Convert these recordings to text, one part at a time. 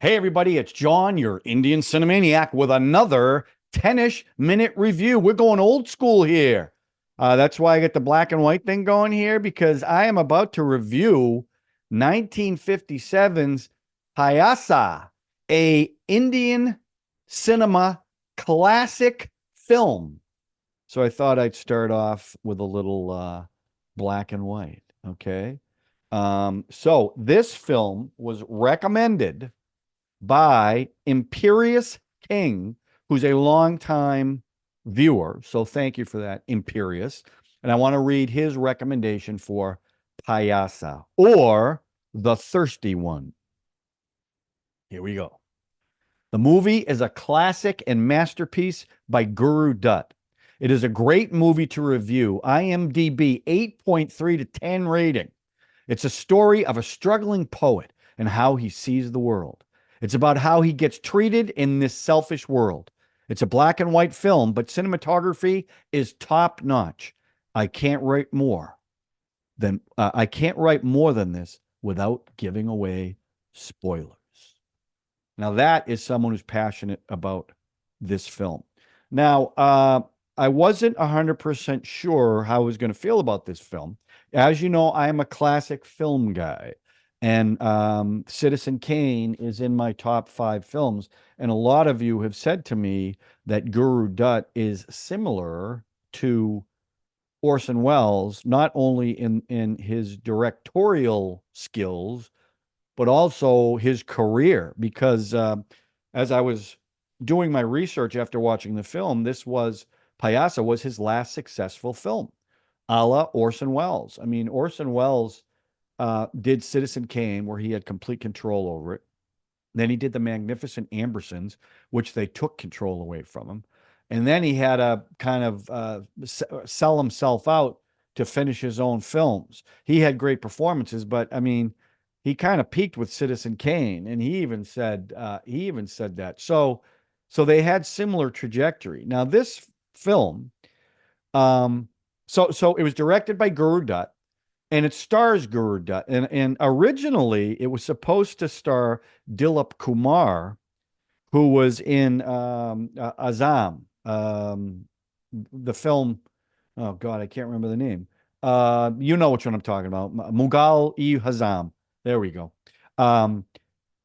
Hey, everybody, it's John, your Indian Cina-MANIAC, with another 10-ish minute review. We're going old school here. That's why I get the black and white thing going here, because I am about to review 1957's Pyaasa, a Indian cinema classic film. So I thought I'd start off with a little black and white, okay? So this film was recommended by Imperious King, who's a longtime viewer. So thank you for that, Imperious. And I want to read his recommendation for Pyaasa, or The Thirsty One. Here we go. The movie is a classic and masterpiece by Guru Dutt. It is a great movie to review. IMDb 8.3 to 10 rating. It's a story of a struggling poet and how he sees the world. It's about how he gets treated in this selfish world. It's a black and white film, but cinematography is top notch. I can't write more than this without giving away spoilers. Now that is someone who's passionate about this film. Now, I wasn't 100% sure how I was going to feel about this film. As you know, I am a classic film guy. And Citizen Kane is in my top 5 films. And a lot of you have said to me that Guru Dutt is similar to Orson Welles, not only in his directorial skills, but also his career. Because as I was doing my research after watching the film, Pyaasa was his last successful film, a la Orson Welles. I mean, Orson Welles did Citizen Kane, where he had complete control over it. Then he did the Magnificent Ambersons, which they took control away from him. And then he had to kind of sell himself out to finish his own films. He had great performances, but I mean, he kind of peaked with Citizen Kane, and he even said that. So they had similar trajectory. Now this film, so it was directed by Guru Dutt. And it stars Guru Dutt. And originally, it was supposed to star Dilip Kumar, who was in Azam, the film. Oh, God, I can't remember the name. You know which one I'm talking about. Mughal-e-Azam. There we go.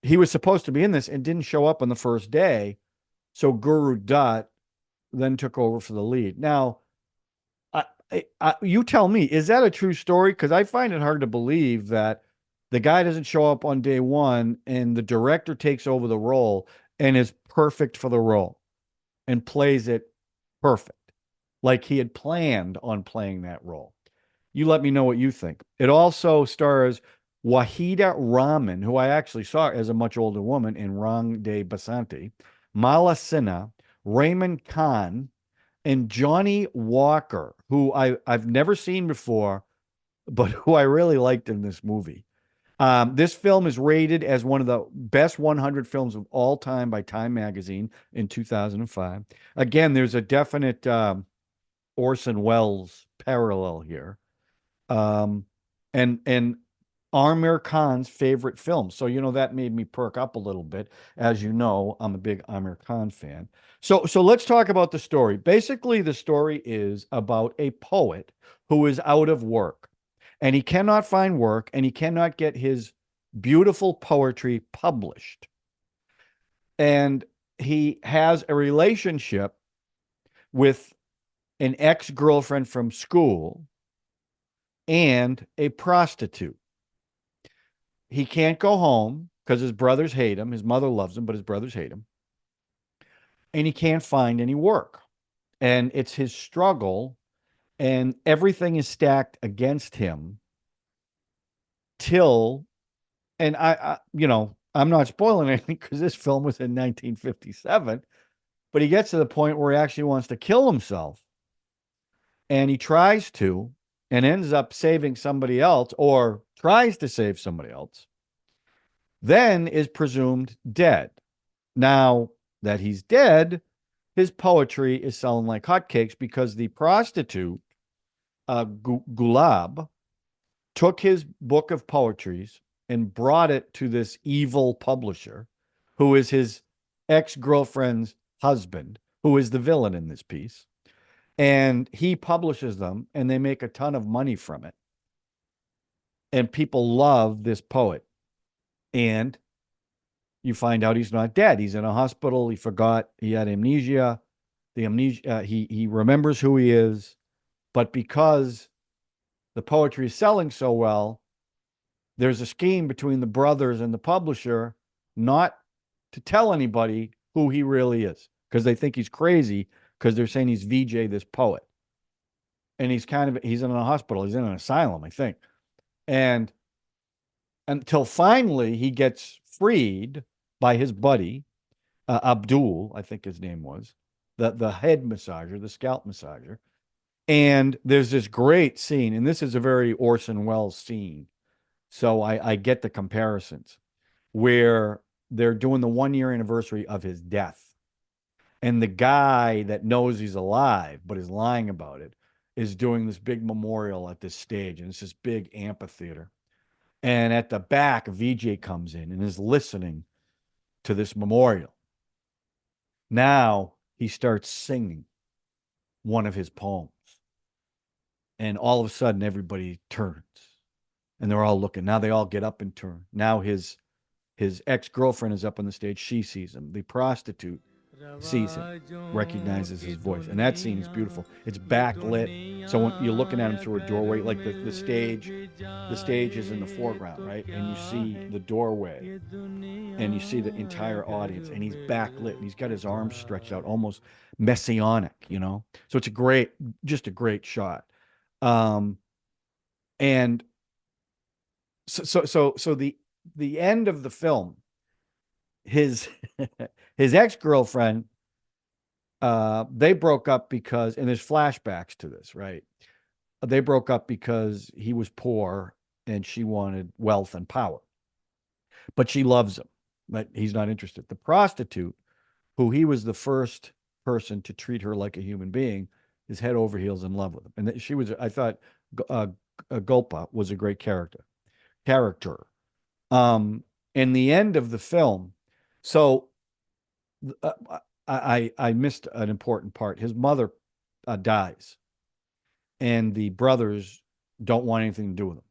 He was supposed to be in this and didn't show up on the first day. So Guru Dutt then took over for the lead. Now, you tell me, is that a true story? Because I find it hard to believe that the guy doesn't show up on day one and the director takes over the role and is perfect for the role and plays it perfect, like he had planned on playing that role. You let me know what you think. It also stars Waheeda Rehman, who I actually saw as a much older woman in Rang De Basanti, Mala Sinha, Raymond Khan, and Johnny Walker, who I've never seen before, but who I really liked in this movie. This film is rated as one of the best 100 films of all time by Time Magazine in 2005. Again, there's a definite Orson Welles parallel here. And Amir Khan's favorite film. So, that made me perk up a little bit. As you know, I'm a big Amir Khan fan. So let's talk about the story. Basically, the story is about a poet who is out of work, and he cannot find work, and he cannot get his beautiful poetry published. And he has a relationship with an ex-girlfriend from school and a prostitute. He can't go home because his brothers hate him. His mother loves him, but his brothers hate him. And he can't find any work. And it's his struggle, and everything is stacked against him till, and I'm not spoiling anything because this film was in 1957, but he gets to the point where he actually wants to kill himself. And he tries to, and ends up saving somebody else, or tries to save somebody else, then is presumed dead. Now that he's dead, his poetry is selling like hotcakes because the prostitute, Gulab, took his book of poetries and brought it to this evil publisher who is his ex-girlfriend's husband, who is the villain in this piece. And he publishes them, and they make a ton of money from it. And people love this poet. And you find out he's not dead. He's in a hospital. He forgot he had amnesia. The amnesia, he remembers who he is, but because the poetry is selling so well, there's a scheme between the brothers and the publisher not to tell anybody who he really is, because they think he's crazy, because they're saying he's VJ, this poet. And he's in a hospital. He's in an asylum, I think. And until finally he gets freed by his buddy, Abdul, I think his name was, the head massager, the scalp massager. And there's this great scene, and this is a very Orson Welles scene. So I get the comparisons, where they're doing the 1 year anniversary of his death. And the guy that knows he's alive, but is lying about it, is doing this big memorial at this stage. And it's this big amphitheater. And at the back, VJ comes in and is listening to this memorial. Now he starts singing one of his poems. And all of a sudden, everybody turns. And they're all looking. Now they all get up and turn. Now his ex-girlfriend is up on the stage. She sees him. The prostitute sees him, recognizes his voice. And that scene is beautiful. It's backlit. So when you're looking at him through a doorway, like the stage is in the foreground, right? And you see the doorway and you see the entire audience, and he's backlit and he's got his arms stretched out, almost messianic, you know? So it's just a great shot. And so the end of the film, his his ex-girlfriend, they broke up because, and there's flashbacks to this, right? They broke up because he was poor and she wanted wealth and power. But she loves him, but he's not interested. The prostitute, who he was the first person to treat her like a human being, is head over heels in love with him. And she was, I thought, Gulpa was a great character. In the end of the film, so I missed an important part. His mother dies, and the brothers don't want anything to do with him,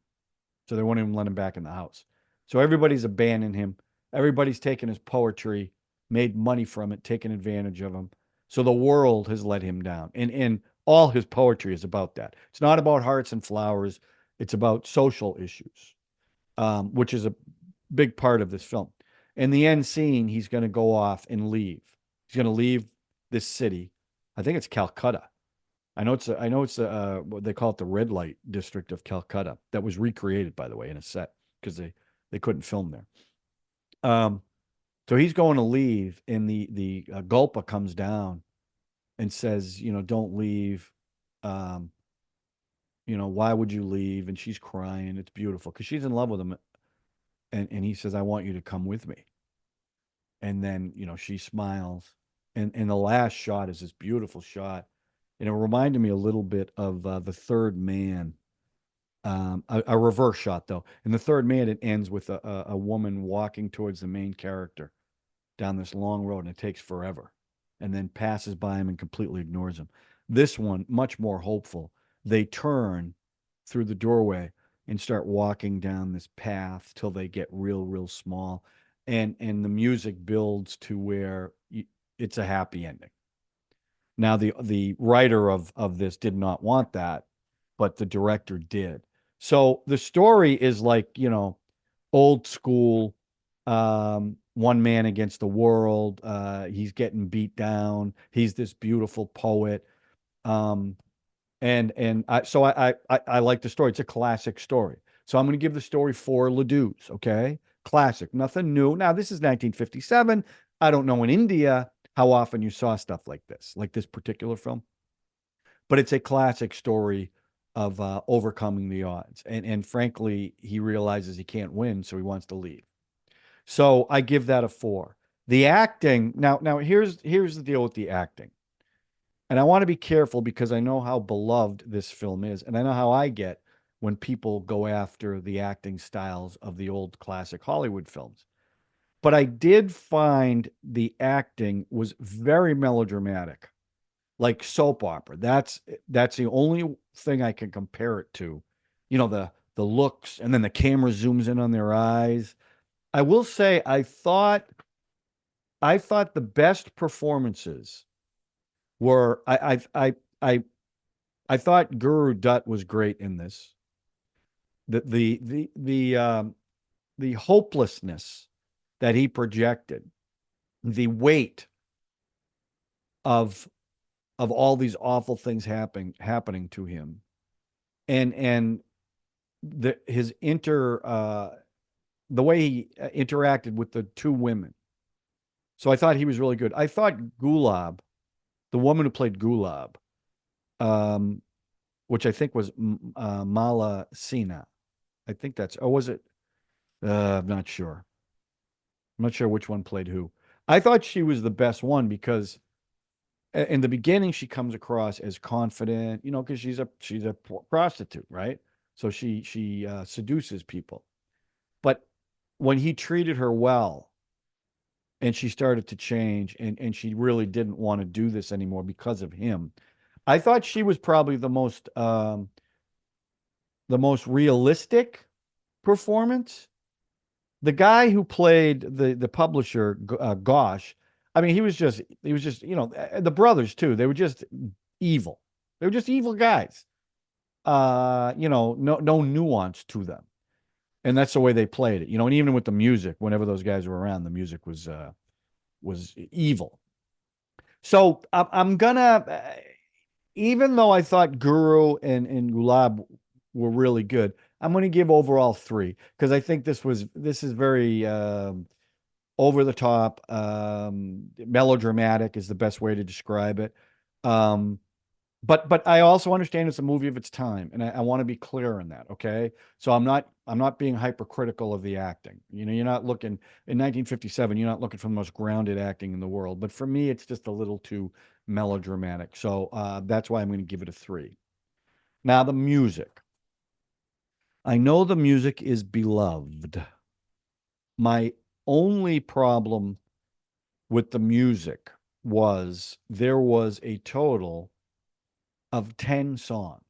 so they won't even let him back in the house. So everybody's abandoning him. Everybody's taken his poetry, made money from it, taken advantage of him. So the world has let him down, and all his poetry is about that. It's not about hearts and flowers. It's about social issues, which is a big part of this film. In the end scene, he's going to go off and leave. He's going to leave this city. I think it's Calcutta. I know it's what they call it, the red light district of Calcutta, that was recreated, by the way, in a set, because they couldn't film there. So he's going to leave, and the Gulpa comes down and says, don't leave. Why would you leave? And she's crying. It's beautiful because she's in love with him. And he says, I want you to come with me. And then, she smiles. And the last shot is this beautiful shot. And it reminded me a little bit of The Third Man. A reverse shot, though. In The Third Man, it ends with a woman walking towards the main character down this long road, and it takes forever, and then passes by him and completely ignores him. This one, much more hopeful. They turn through the doorway and start walking down this path till they get real, real small. And the music builds to where it's a happy ending. Now, the writer of this did not want that, but the director did. So the story is like, old school, one man against the world. He's getting beat down. He's this beautiful poet. And I like the story. It's a classic story. So I'm going to give the story 4 Ladus. Okay. Classic, nothing new. Now, this is 1957. I don't know in India how often you saw stuff like this particular film, but it's a classic story of overcoming the odds. And frankly, he realizes he can't win, so he wants to leave. So I give that a 4. The acting, now here's the deal with the acting. And I want to be careful because I know how beloved this film is, and I know how I get when people go after the acting styles of the old classic Hollywood films. but I did find the acting was very melodramatic, like soap opera. That's the only thing I can compare it to. The looks, and then the camera zooms in on their eyes. I will say I thought the best performances were I thought Guru Dutt was great in this. The hopelessness that he projected, the weight of all these awful things happening to him, and his the way he interacted with the two women. So I thought he was really good. I thought Gulab, the woman who played Gulab, um, which I think was Mala Sina. I think that's, or was it? I'm not sure. I'm not sure which one played who. I thought she was the best one because in the beginning she comes across as confident, because she's a prostitute, right? So she seduces people. But when he treated her well and she started to change and she really didn't want to do this anymore because of him, I thought she was probably the most realistic performance. The guy who played the publisher, Gosh, I mean, he was just the brothers too. They were just evil. They were just evil guys. No nuance to them, and that's the way they played it. And even with the music, whenever those guys were around, the music was evil. So I'm gonna, even though I thought Guru and Gulab were really good, I'm going to give overall three because I think this is very over the top, melodramatic is the best way to describe it. Um, but I also understand it's a movie of its time, and I want to be clear on that. Okay, so I'm not being hypercritical of the acting. You're not looking in 1957. You're not looking for the most grounded acting in the world. But for me, it's just a little too melodramatic. So that's why I'm going to give it a three. Now the music. I know the music is beloved. My only problem with the music was there was a total of 10 songs,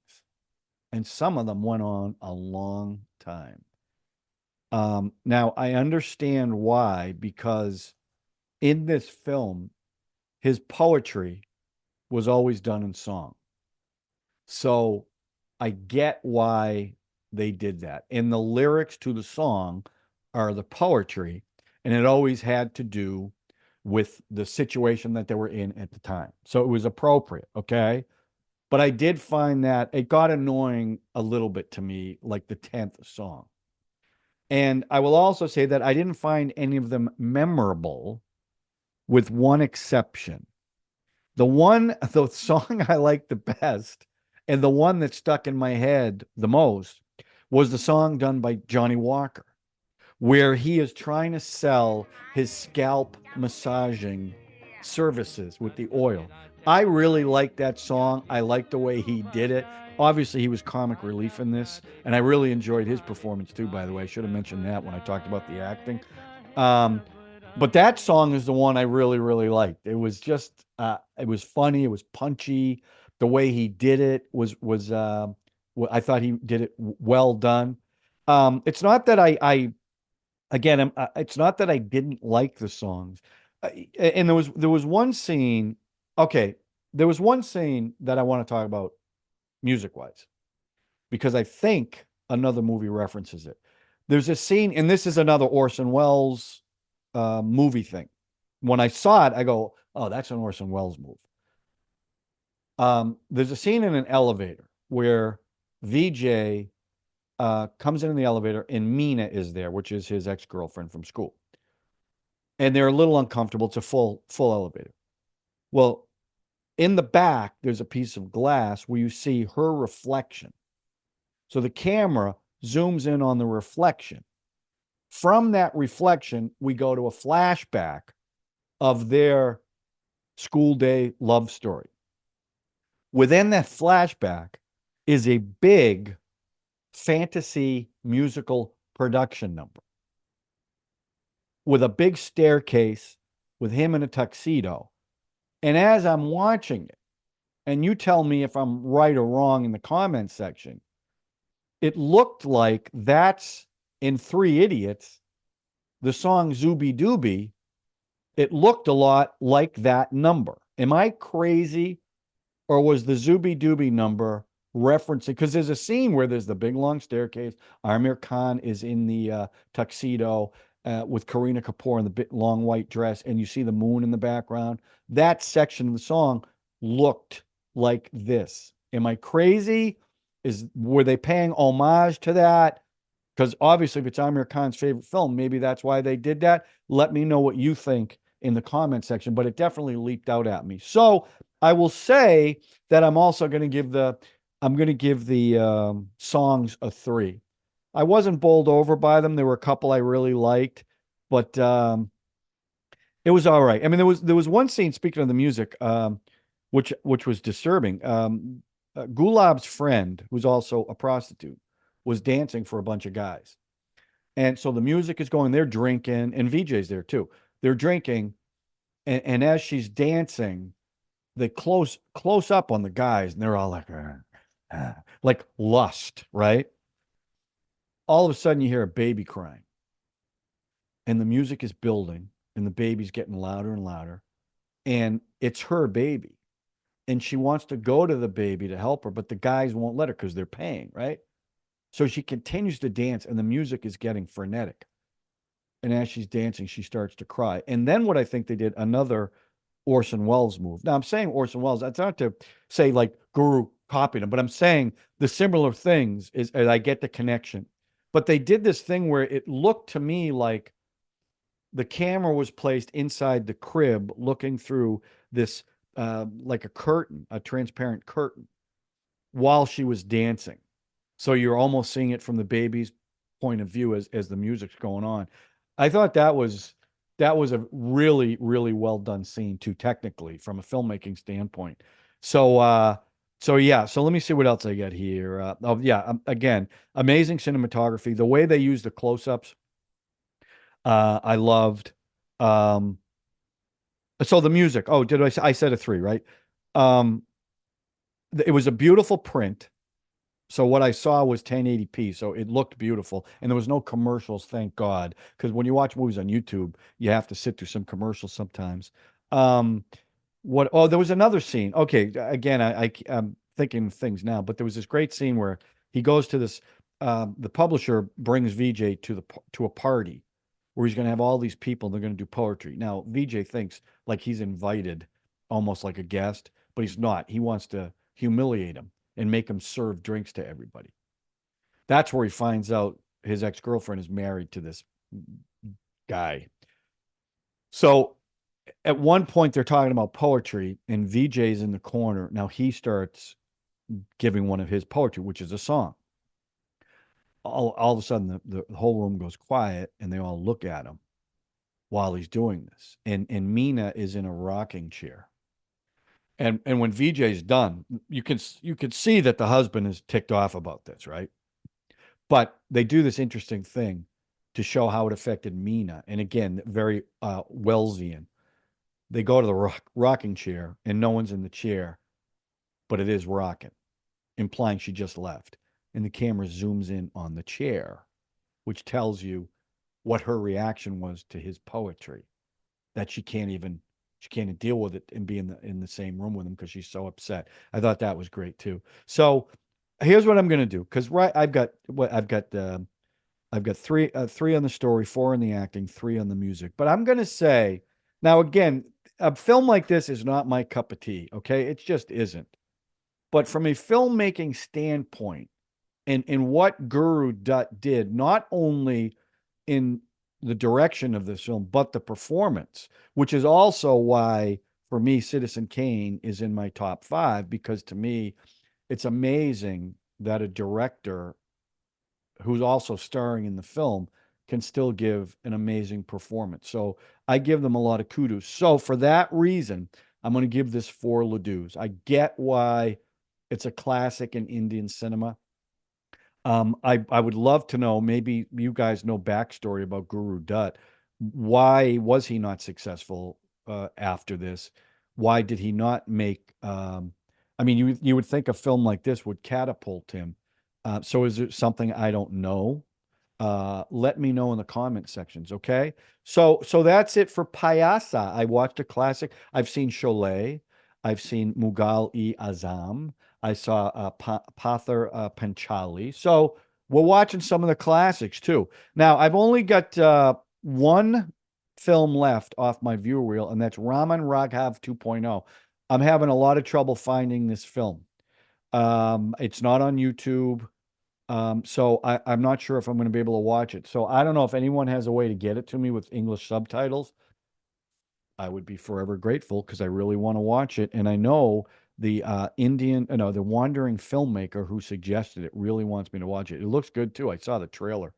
and some of them went on a long time. Now, I understand why, because in this film, his poetry was always done in song. So I get why they did that. And the lyrics to the song are the poetry, and it always had to do with the situation that they were in at the time. So it was appropriate, okay? But I did find that it got annoying a little bit to me, like the 10th song. And I will also say that I didn't find any of them memorable, with one exception. The song I liked the best, and the one that stuck in my head the most, was the song done by Johnny Walker, where he is trying to sell his scalp massaging services with the oil. I really like that song. I like the way he did it. Obviously, he was comic relief in this, and I really enjoyed his performance too, by the way. I should have mentioned that when I talked about the acting. Um, but that song is the one I really, really liked. It was funny. It was punchy. The way he did it I thought he did it well done. It's not that again, it's not that I didn't like the songs. And there was one scene. Okay, there was one scene that I want to talk about music wise because I think another movie references it. There's a scene, and this is another Orson Welles movie thing. When I saw it, I go, "Oh, that's an Orson Welles movie." There's a scene in an elevator where VJ comes in the elevator, and Mina is there, which is his ex-girlfriend from school. And they're a little uncomfortable. It's a full elevator. Well, in the back, there's a piece of glass where you see her reflection. So the camera zooms in on the reflection. From that reflection, we go to a flashback of their school day love story. Within that flashback is a big fantasy musical production number. with a big staircase with him in a tuxedo. And as I'm watching it, and you tell me if I'm right or wrong in the comments section, it looked like that's in Three Idiots, the song Zooby Dooby. It looked a lot like that number. Am I crazy? Or was the Zooby Dooby number referencing? Because there's a scene where there's the big long staircase. Amir Khan is in the tuxedo with Kareena Kapoor in the big long white dress, and you see the moon in the background. That section of the song looked like this. Am I crazy? Were they paying homage to that? Because obviously, if it's Amir Khan's favorite film, maybe that's why they did that. Let me know what you think in the comment section, but it definitely leaped out at me. So I will say that I'm also going to give the songs a 3. I wasn't bowled over by them. There were a couple I really liked, but it was all right. I mean, there was one scene, speaking of the music, which was disturbing. Gulab's friend, who's also a prostitute, was dancing for a bunch of guys. And so the music is going, they're drinking, and VJ's there too. They're drinking, and as she's dancing, they close up on the guys, and they're all like lust, right? All of a sudden you hear a baby crying, and the music is building, and the baby's getting louder and louder, and it's her baby. And she wants to go to the baby to help her, but the guys won't let her because they're paying, right? So she continues to dance, and the music is getting frenetic. And as she's dancing, she starts to cry. And then what I think they did, another Orson Welles move. Now, I'm saying Orson Welles, that's not to say like Guru copied him, but I'm saying the similar things is, and I get the connection. But they did this thing where it looked to me like the camera was placed inside the crib looking through this, like a curtain, a transparent curtain, while she was dancing. So you're almost seeing it from the baby's point of view as the music's going on. I thought that was a really, really well done scene too, technically, from a filmmaking standpoint. So yeah, so let me see what else I get here. Oh yeah, again, amazing cinematography. The way they use the close-ups, I loved. Um, so the music. Oh, did I said a 3, right? Um, it was a beautiful print. So what I saw was 1080p, so it looked beautiful, and there was no commercials, thank God, because when you watch movies on YouTube, you have to sit through some commercials sometimes. Um, what? Oh, there was another scene. Okay, again, I'm thinking of things now, but there was this great scene where he goes to this. The publisher brings VJ to a party where he's going to have all these people. They're going to do poetry. Now VJ thinks like he's invited, almost like a guest, but he's not. He wants to humiliate him and make him serve drinks to everybody. That's where he finds out his ex-girlfriend is married to this guy. So at one point they're talking about poetry, and VJ's in the corner. Now he starts giving one of his poetry, which is a song. All of a sudden the whole room goes quiet, and they all look at him while he's doing this. And Mina is in a rocking chair. And when VJ's done, you can see that the husband is ticked off about this, right? But they do this interesting thing to show how it affected Mina. And again, very Wellesian. They go to the rocking chair, and no one's in the chair, but it is rocking, implying she just left. And the camera zooms in on the chair, which tells you what her reaction was to his poetry, that she can't even deal with it and be in the same room with him because she's so upset. I thought that was great too. So here's what I'm going to do, because I've got three on the story, 4 on the acting, 3 on the music. But I'm going to say, now again, a film like this is not my cup of tea. Okay, it just isn't. But from a filmmaking standpoint, and what Guru Dutt did, not only in the direction of this film, but the performance, which is also why, for me, Citizen Kane is in my top 5, because to me, it's amazing that a director who's also starring in the film can still give an amazing performance. So I give them a lot of kudos. So for that reason, I'm going to give this 4 Ladus. I get why it's a classic in Indian cinema. I would love to know, maybe you guys know backstory about Guru Dutt. why was he not successful after this? Why did he not make? I mean, you would think a film like this would catapult him. So is it something I don't know? Let me know in the comment sections. Okay. So that's it for Pyaasa. I watched a classic. I've seen Sholay. I've seen Mughal-e-Azam. I saw Pather Panchali. So we're watching some of the classics too. Now I've only got one film left off my viewer wheel, and that's Raman Raghav 2.0. I'm having a lot of trouble finding this film. It's not on YouTube. So I'm not sure if I'm going to be able to watch it. So I don't know if anyone has a way to get it to me with English subtitles. I would be forever grateful because I really want to watch it. And I know the the wandering filmmaker who suggested it really wants me to watch it. It looks good too. I saw the trailer.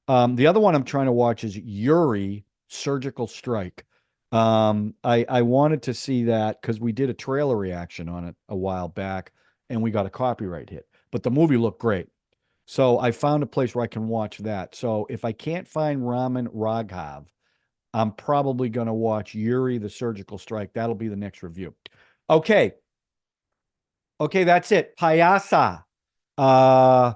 The other one I'm trying to watch is Yuri Surgical Strike. I wanted to see that because we did a trailer reaction on it a while back and we got a copyright hit. But the movie looked great. So I found a place where I can watch that. So if I can't find Raman Raghav, I'm probably going to watch Yuri the Surgical Strike. That'll be the next review. Okay. Okay, that's it. Pyaasa. I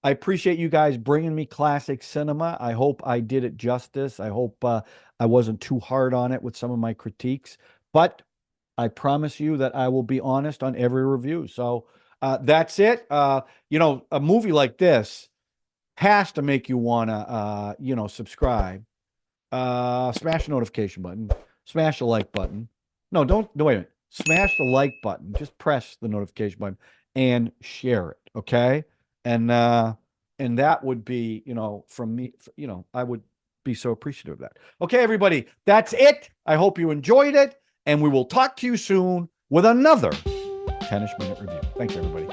appreciate you guys bringing me classic cinema. I hope I did it justice. I hope I wasn't too hard on it with some of my critiques. But I promise you that I will be honest on every review. So that's it. A movie like this has to make you want to, subscribe, smash the notification button, smash the like button. No, wait a minute. Smash the like button. Just press the notification button and share it. Okay. And that would be, from me, I would be so appreciative of that. Okay, everybody, that's it. I hope you enjoyed it. And we will talk to you soon with another 10-ish minute review. Thanks, everybody.